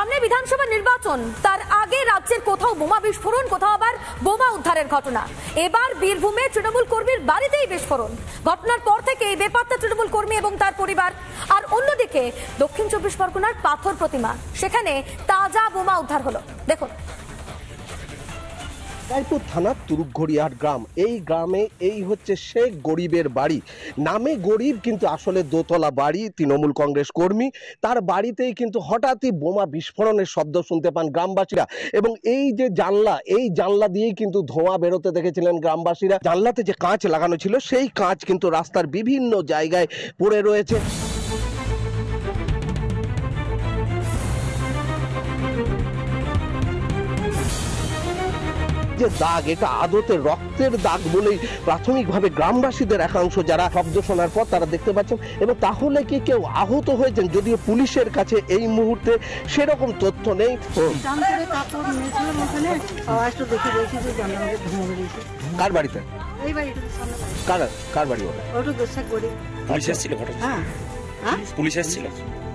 সামনে বিধানসভা নির্বাচন, তার আগে রাজ্যের কোথাও বোমা বিস্ফোরণ, কোথাও আবার বোমা উদ্ধারের ঘটনা। এবার বীরভূমে তৃণমূল কর্মীর বাড়িতেই বিস্ফোরণ। ঘটনার পর থেকে বেপাত্তা তৃণমূল কর্মী এবং তার পরিবার। আর অন্যদিকে দক্ষিণ 24 পরগনার পাথর প্রতিমা, সেখানে তাজা বোমা উদ্ধার হলো। দেখুন, রায়পুর থানার তুরুপঘড়িয়াহাট গ্রাম, এই গ্রামে এই হচ্ছে শেখ গরিবের বাড়ি। নামে গরিব কিন্তু আসলে দোতলা বাড়ি, তৃণমূল কংগ্রেস কর্মী। তার বাড়িতেই কিন্তু হঠাৎই বোমা বিস্ফোরণের শব্দ শুনতে পান গ্রামবাসীরা, এবং এই যে জানলা, এই জানলা দিয়েই কিন্তু ধোঁয়া বেরোতে দেখেছিলেন গ্রামবাসীরা। জানলাতে যে কাঁচ লাগানো ছিল সেই কাঁচ কিন্তু রাস্তার বিভিন্ন জায়গায় পড়ে রয়েছে। যে দাগ, এটা আদতে রক্তের দাগ বলেই প্রাথমিকভাবে গ্রামবাসীদের একাংশ যারা শব্দ শোনার পর তারা দেখতে পাচ্ছেন। এবং তাহলে কি কেউ আহত হয়েছেন, যদিও পুলিশের কাছে এই মুহূর্তে সেরকম তথ্য নেই। কার বাড়িতে? কার বাড়ি? পুলিশ এসেছিল? পুলিশ এসেছিল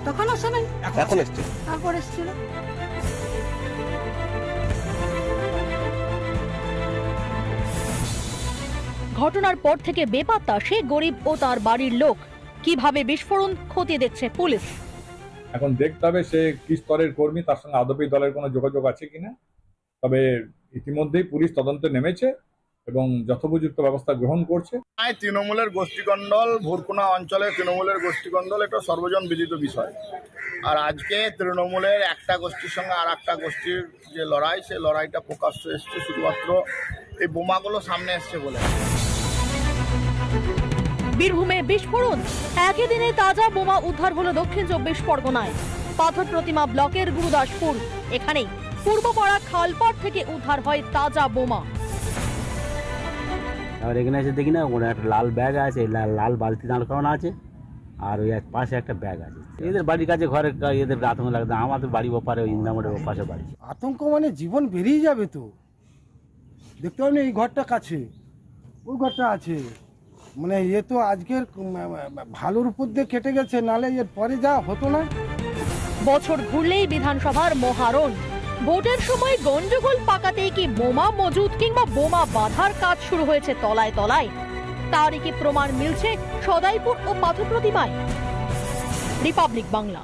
তখন আসে নাই, এখন এসছে। তারপর এসেছিল। ঘটনার পর থেকে বেপাত্তা সে গরিব ও তার বাড়ির লোক। কিভাবে বিস্ফোরণ খতিয়ে দেখছে পুলিশ। এখন দেখতে হবে সে কি স্তরের কর্মী, তার সঙ্গে আদপি দলের কোনো যোগাযোগ আছে কিনা। তবে ইতিমধ্যেই পুলিশ তদন্তে নেমেছে এবং যথোপযুক্ত ব্যবস্থা গ্রহণ করছে। তৃণমূলের গোষ্ঠীকণ্ডল, ভোরকুনা অঞ্চলে তৃণমূলের গোষ্ঠীকণ্ডল এটা সর্বজন বিদিত বিষয়। আর আজকে তৃণমূলের একটা গোষ্ঠীর সঙ্গে আর একটা গোষ্ঠীর যে লড়াই, সেই লড়াইটা প্রকাশ্য এসছে শুধুমাত্র এই বোমাগুলো সামনে এসছে বলে। বীরভূমে বিস্ফোরণ, একই দিনে তাজা বোমা উদ্ধার হলো দক্ষিণ 24 পরগনায়। পাথর প্রতিমা ব্লকের গুরুদাসপুর, এখানেই পূর্বপাড়া খালপাড় থেকে উদ্ধার হয় তাজা বোমা। আর এখানে এসে দেখি না, ওখানে একটা লাল ব্যাগ আছে, লাল বালতি দাঁড় করানো আছে, আর ওই এক পাশে একটা ব্যাগ আছে। এদের বাড়ির কাছে ঘরে এদের আতঙ্ক লাগতো, আমাদের বাড়ি ওপারে, ওই ইন্দামোড়ের ওপাশে বাড়ি। আতঙ্ক মানে জীবন বেরিয়ে যাবে তো। দেখতে পাবেন এই ঘরটা কাছে, ওই ঘরটা আছে, মানে এ তো আজকের ভালোর উপর দিয়ে কেটে গেছে, নালে এর পরে যা হতো না। বছর ঘুরলেই বিধানসভার মহারণ। ভোটের সময় গন্ডগোল পাকাতেই কি বোমা মজুদ কিংবা বোমা বাঁধার কাজ শুরু হয়েছে তলায় তলায়? তারই কি প্রমাণ মিলছে সদাইপুর ও পাথর প্রতিমায়? রিপাবলিক বাংলা।